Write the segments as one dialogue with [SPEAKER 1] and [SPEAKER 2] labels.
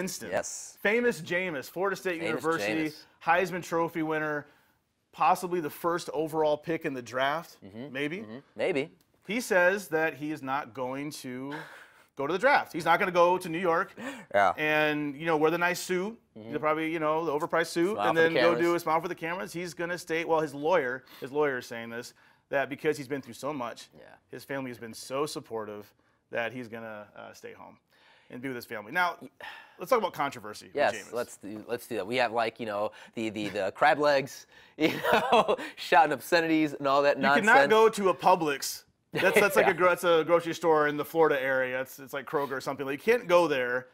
[SPEAKER 1] Winston.
[SPEAKER 2] Yes.
[SPEAKER 1] Famous Jameis, Florida State University, Heisman Trophy winner, possibly the first overall pick in the draft, maybe.
[SPEAKER 2] Maybe.
[SPEAKER 1] He says that he is not going to go to the draft. He's not going to go to New York and, wear the nice suit, probably, the overpriced suit,
[SPEAKER 2] Smile
[SPEAKER 1] and
[SPEAKER 2] for
[SPEAKER 1] then
[SPEAKER 2] the
[SPEAKER 1] go do a smile for the cameras. He's going to stay. Well, his lawyer is saying this, that because he's been through so much, his family has been so supportive that he's going to stay home and be with his family. Now, let's talk about controversy.
[SPEAKER 2] Yes, let's do that. We have the crab legs, shouting obscenities and all that nonsense.
[SPEAKER 1] You cannot go to a Publix. That's like that's a grocery store in the Florida area. It's like Kroger or something. Like, you can't go there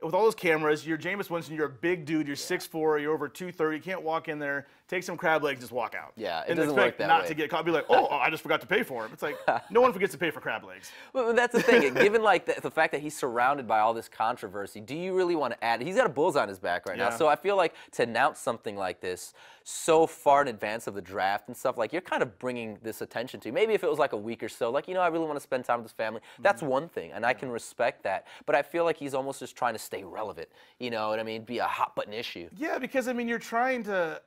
[SPEAKER 1] with all those cameras. You're Jameis Winston. You're a big dude. You're 6'4". You're over 230. You can't walk in there, take some crab legs, just walk out.
[SPEAKER 2] Yeah, it
[SPEAKER 1] and
[SPEAKER 2] doesn't
[SPEAKER 1] expect
[SPEAKER 2] work that
[SPEAKER 1] not
[SPEAKER 2] way.
[SPEAKER 1] to get caught. Be like, oh, I just forgot to pay for them. It's like no one forgets to pay for crab legs.
[SPEAKER 2] Well, that's the thing. Given the fact that he's surrounded by all this controversy, do you really want to add? He's got a bullseye on his back right now. So I feel like to announce something like this so far in advance of the draft and stuff, like, you're kind of bringing this attention to. Maybe if it was like a week or so, like, I really want to spend time with this family. That's one thing, and I can respect that. But I feel like he's almost just trying to stay relevant. You know what I mean? Be a hot button issue.
[SPEAKER 1] Yeah, because you're trying to.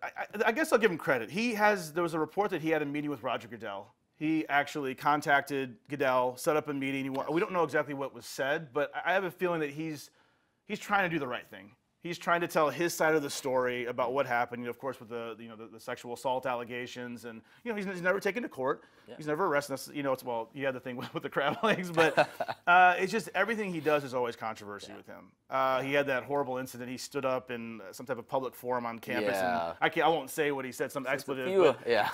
[SPEAKER 1] I guess I'll give him credit. There was a report that he had a meeting with Roger Goodell. He actually contacted Goodell, set up a meeting. We don't know exactly what was said, but I have a feeling that he's trying to do the right thing. He's trying to tell his side of the story about what happened. Of course, with the sexual assault allegations, and he's never taken to court. Yeah. He's never arrested us. You had the thing with the crab legs, but it's just everything he does is always controvery with him. He had that horrible incident. He stood up in some type of public forum on campus, and I won't say what he said, some expletive.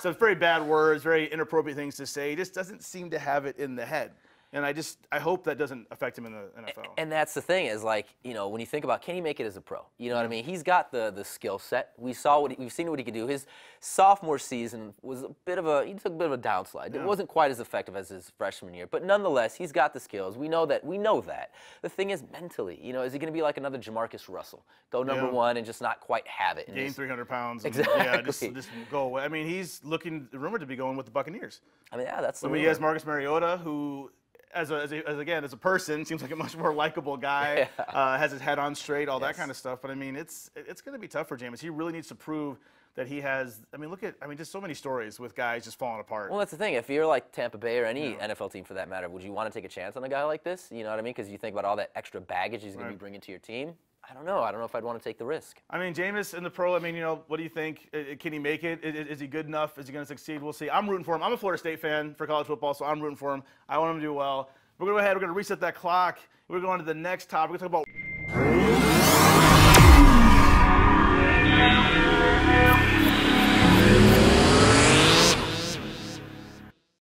[SPEAKER 1] So it's very bad words, very inappropriate things to say. He just doesn't seem to have it in the head. And I hope that doesn't affect him in the NFL. And
[SPEAKER 2] that's the thing is, when you think about, can he make it as a pro? You know what I mean? He's got the skill set. We've seen what he could do. His sophomore season was he took a bit of a downslide. Yeah. It wasn't quite as effective as his freshman year, but nonetheless, he's got the skills. We know that. The thing is, mentally, is he going to be like another Jamarcus Russell, go number one and just not quite have it?
[SPEAKER 1] Gain 300 pounds.
[SPEAKER 2] Exactly.
[SPEAKER 1] Just go away. He's rumored to be going with the Buccaneers.
[SPEAKER 2] That's.
[SPEAKER 1] He has Marcus Mariota, who, as a person, seems like a much more likable guy. Has his head on straight, all that kind of stuff. But it's going to be tough for Jameis. He really needs to prove that he has. Just so many stories with guys just falling apart.
[SPEAKER 2] Well, that's the thing. If you're like Tampa Bay or any NFL team for that matter, would you want to take a chance on a guy like this? You know what I mean? Because you think about all that extra baggage he's going to be bringing to your team. I don't know. I don't know if I'd want to take the risk.
[SPEAKER 1] Jameis in the pro, what do you think? Can he make it? Is he good enough? Is he going to succeed? We'll see. I'm rooting for him. I'm a Florida State fan for college football, so I'm rooting for him. I want him to do well. We're going to go ahead. We're going to reset that clock. We're going to the next topic. We're going to talk about